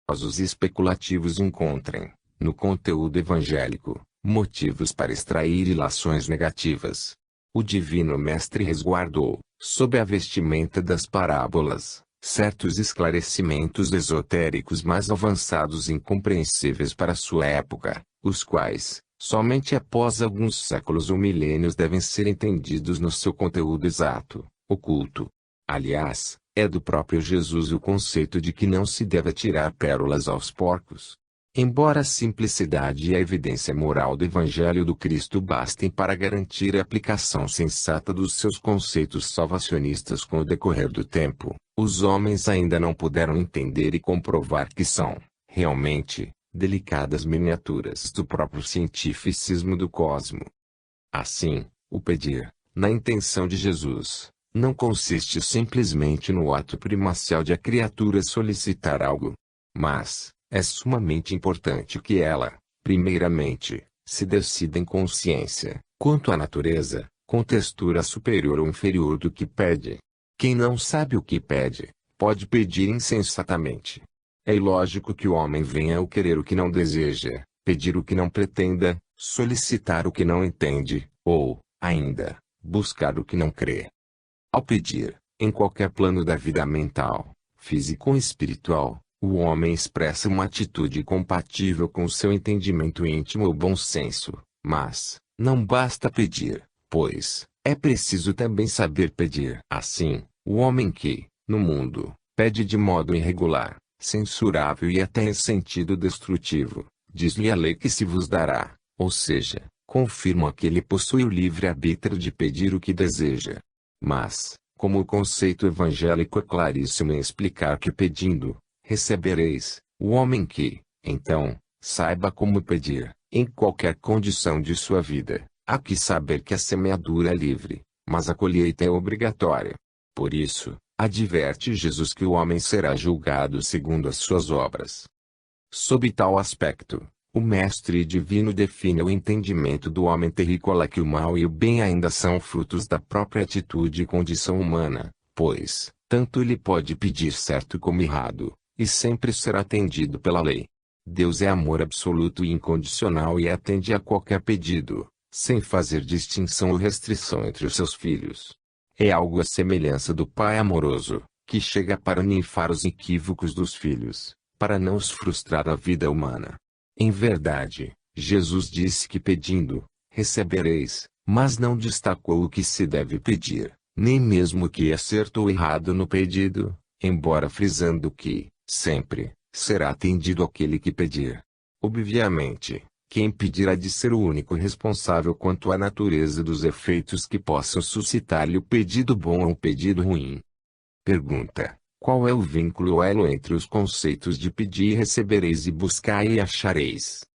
e especulativos encontrem, no conteúdo evangélico, motivos para extrair ilações negativas. O Divino Mestre resguardou, sob a vestimenta das parábolas, certos esclarecimentos esotéricos mais avançados e incompreensíveis para sua época, os quais, somente após alguns séculos ou milênios devem ser entendidos no seu conteúdo exato, oculto. Aliás, é do próprio Jesus o conceito de que não se deve atirar pérolas aos porcos. Embora a simplicidade e a evidência moral do Evangelho do Cristo bastem para garantir a aplicação sensata dos seus conceitos salvacionistas com o decorrer do tempo, os homens ainda não puderam entender e comprovar que são, realmente, delicadas miniaturas do próprio cientificismo do cosmo. Assim, o pedir, na intenção de Jesus, não consiste simplesmente no ato primacial de a criatura solicitar algo, mas é sumamente importante que ela, primeiramente, se decida em consciência, quanto à natureza, com textura superior ou inferior do que pede. Quem não sabe o que pede, pode pedir insensatamente. É ilógico que o homem venha ao querer o que não deseja, pedir o que não pretenda, solicitar o que não entende, ou, ainda, buscar o que não crê. Ao pedir, em qualquer plano da vida mental, físico ou espiritual, o homem expressa uma atitude compatível com o seu entendimento íntimo ou bom senso, mas, não basta pedir, pois, é preciso também saber pedir. Assim, o homem que, no mundo, pede de modo irregular, censurável e até em sentido destrutivo, diz-lhe a lei que se vos dará, ou seja, confirma que ele possui o livre-arbítrio de pedir o que deseja. Mas, como o conceito evangélico é claríssimo em explicar que pedindo, recebereis, o homem que, então, saiba como pedir, em qualquer condição de sua vida, há que saber que a semeadura é livre, mas a colheita é obrigatória. Por isso, adverte Jesus que o homem será julgado segundo as suas obras. Sob tal aspecto, o Mestre Divino define o entendimento do homem terrícola que o mal e o bem ainda são frutos da própria atitude e condição humana, pois, tanto ele pode pedir certo como errado, e sempre será atendido pela lei. Deus é amor absoluto e incondicional e atende a qualquer pedido, sem fazer distinção ou restrição entre os seus filhos. É algo à semelhança do Pai amoroso, que chega para ninfar os equívocos dos filhos, para não os frustrar a vida humana. Em verdade, Jesus disse que pedindo, recebereis, mas não destacou o que se deve pedir, nem mesmo o que é certo ou errado no pedido, embora frisando que, sempre, será atendido aquele que pedir. Obviamente, quem pedir há de ser o único responsável quanto à natureza dos efeitos que possam suscitar-lhe o pedido bom ou o pedido ruim. Pergunta: qual é o vínculo ou elo entre os conceitos de pedir e recebereis e buscai e achareis?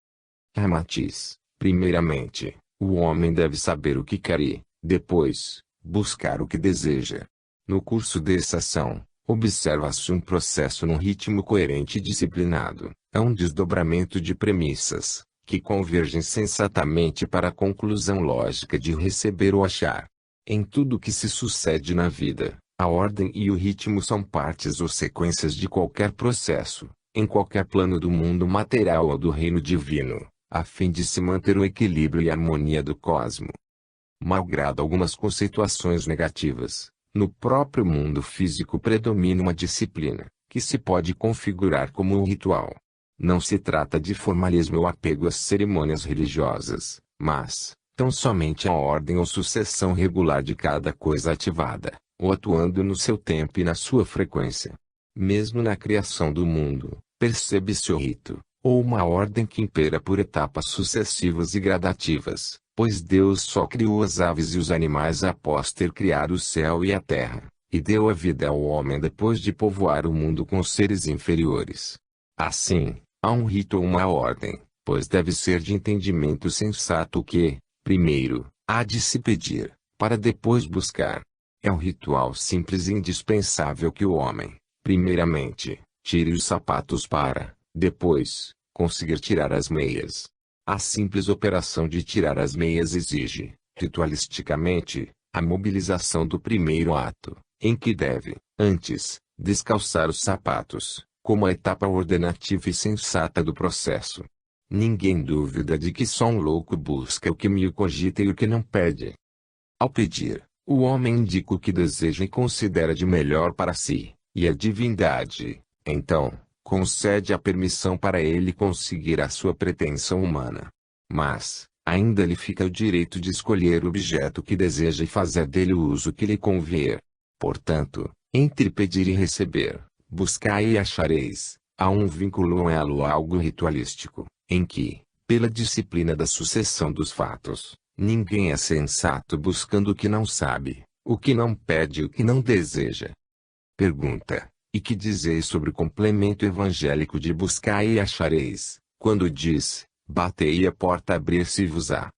Matiz: primeiramente, o homem deve saber o que quer e, depois, buscar o que deseja. No curso dessa ação, observa-se um processo num ritmo coerente e disciplinado. É um desdobramento de premissas, que convergem sensatamente para a conclusão lógica de receber ou achar. Em tudo que se sucede na vida, a ordem e o ritmo são partes ou sequências de qualquer processo, em qualquer plano do mundo material ou do reino divino, a fim de se manter o equilíbrio e a harmonia do cosmo. Malgrado algumas conceituações negativas, no próprio mundo físico predomina uma disciplina, que se pode configurar como um ritual. Não se trata de formalismo ou apego às cerimônias religiosas, mas, tão somente a ordem ou sucessão regular de cada coisa ativada, ou atuando no seu tempo e na sua frequência. Mesmo na criação do mundo, percebe-se o rito, ou uma ordem que impera por etapas sucessivas e gradativas, pois Deus só criou as aves e os animais após ter criado o céu e a terra, e deu a vida ao homem depois de povoar o mundo com seres inferiores. Assim, há um rito ou uma ordem, pois deve ser de entendimento sensato que, primeiro, há de se pedir, para depois buscar. É um ritual simples e indispensável que o homem, primeiramente, tire os sapatos para, depois, conseguir tirar as meias. A simples operação de tirar as meias exige, ritualisticamente, a mobilização do primeiro ato, em que deve, antes, descalçar os sapatos, como a etapa ordenativa e sensata do processo. Ninguém duvida de que só um louco busca o que mil cogita e o que não pede. Ao pedir, o homem indica o que deseja e considera de melhor para si, e a divindade, então, concede a permissão para ele conseguir a sua pretensão humana. Mas, ainda lhe fica o direito de escolher o objeto que deseja e fazer dele o uso que lhe convier. Portanto, entre pedir e receber, buscai e achareis, há um vínculo ou elo, algo ritualístico, em que, pela disciplina da sucessão dos fatos, ninguém é sensato buscando o que não sabe, o que não pede e o que não deseja. Pergunta: e que dizeis sobre o complemento evangélico de buscai e achareis, quando diz, batei e a porta abrir-se-vos-á?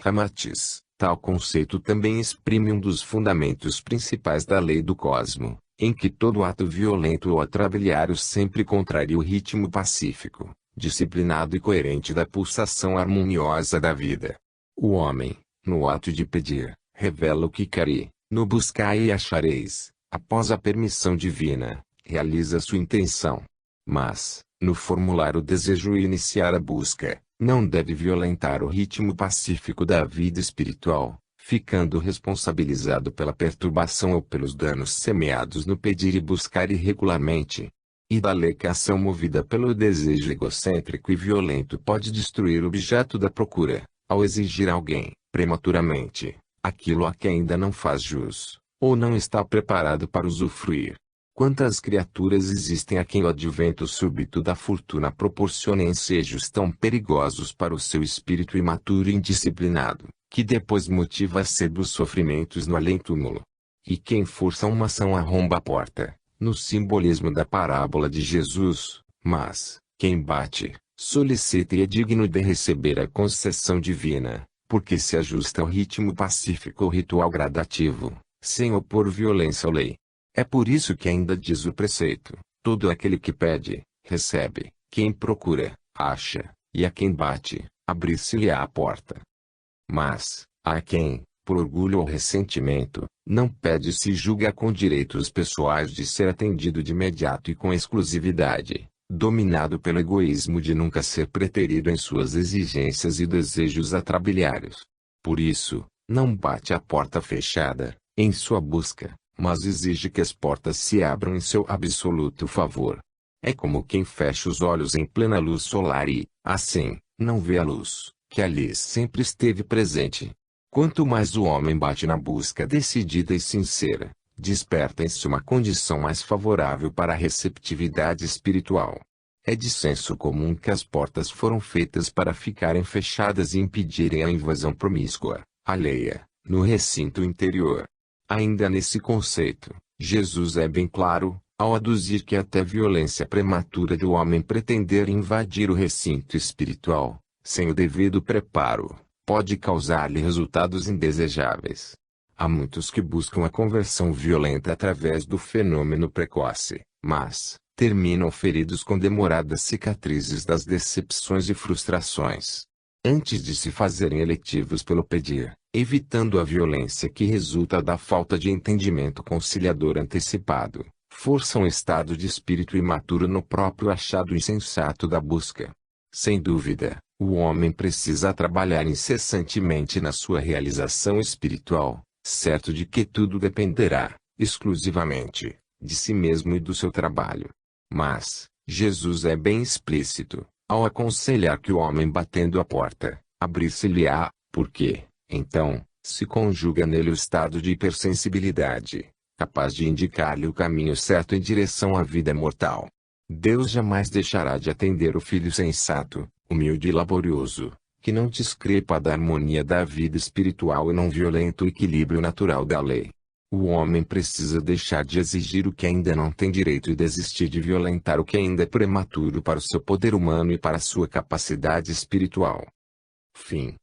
Ramatiz, tal conceito também exprime um dos fundamentos principais da lei do cosmo, em que todo ato violento ou atrabiliário sempre contraria o ritmo pacífico, disciplinado e coerente da pulsação harmoniosa da vida. O homem, no ato de pedir, revela o que quer e, no buscai e achareis, após a permissão divina, realiza sua intenção. Mas, no formular o desejo e iniciar a busca, não deve violentar o ritmo pacífico da vida espiritual, ficando responsabilizado pela perturbação ou pelos danos semeados no pedir e buscar irregularmente. E dali que a ação movida pelo desejo egocêntrico e violento pode destruir o objeto da procura, ao exigir alguém, prematuramente, aquilo a que ainda não faz jus, ou não está preparado para usufruir. Quantas criaturas existem a quem o advento súbito da fortuna proporciona ensejos tão perigosos para o seu espírito imaturo e indisciplinado, que depois motiva a sede dos sofrimentos no além-túmulo. E quem força uma ação arromba a porta, no simbolismo da parábola de Jesus, mas, quem bate, solicita e é digno de receber a concessão divina, porque se ajusta ao ritmo pacífico ou ritual gradativo, sem opor violência à lei. É por isso que ainda diz o preceito, todo aquele que pede, recebe, quem procura, acha, e a quem bate, abrir-se-lhe-á a porta. Mas, a quem, por orgulho ou ressentimento, não pede se julga com direitos pessoais de ser atendido de imediato e com exclusividade, dominado pelo egoísmo de nunca ser preterido em suas exigências e desejos atrabiliários. Por isso, não bate à porta fechada, em sua busca, mas exige que as portas se abram em seu absoluto favor. É como quem fecha os olhos em plena luz solar e, assim, não vê a luz, que ali sempre esteve presente. Quanto mais o homem bate na busca decidida e sincera, desperta em si uma condição mais favorável para a receptividade espiritual. É de senso comum que as portas foram feitas para ficarem fechadas e impedirem a invasão promíscua, alheia, no recinto interior. Ainda nesse conceito, Jesus é bem claro, ao aduzir que até violência prematura do homem pretender invadir o recinto espiritual, sem o devido preparo, pode causar-lhe resultados indesejáveis. Há muitos que buscam a conversão violenta através do fenômeno precoce, mas terminam feridos com demoradas cicatrizes das decepções e frustrações. Antes de se fazerem eletivos pelo pedir, evitando a violência que resulta da falta de entendimento conciliador antecipado, força um estado de espírito imaturo no próprio achado insensato da busca. Sem dúvida, o homem precisa trabalhar incessantemente na sua realização espiritual, certo de que tudo dependerá, exclusivamente, de si mesmo e do seu trabalho. Mas, Jesus é bem explícito, ao aconselhar que o homem batendo a porta, abrir-se-lhe-á, porque, então, se conjuga nele o estado de hipersensibilidade, capaz de indicar-lhe o caminho certo em direção à vida mortal. Deus jamais deixará de atender o filho sensato, humilde e laborioso, que não discrepa da harmonia da vida espiritual e não violenta o equilíbrio natural da lei. O homem precisa deixar de exigir o que ainda não tem direito e desistir de violentar o que ainda é prematuro para o seu poder humano e para a sua capacidade espiritual. Fim.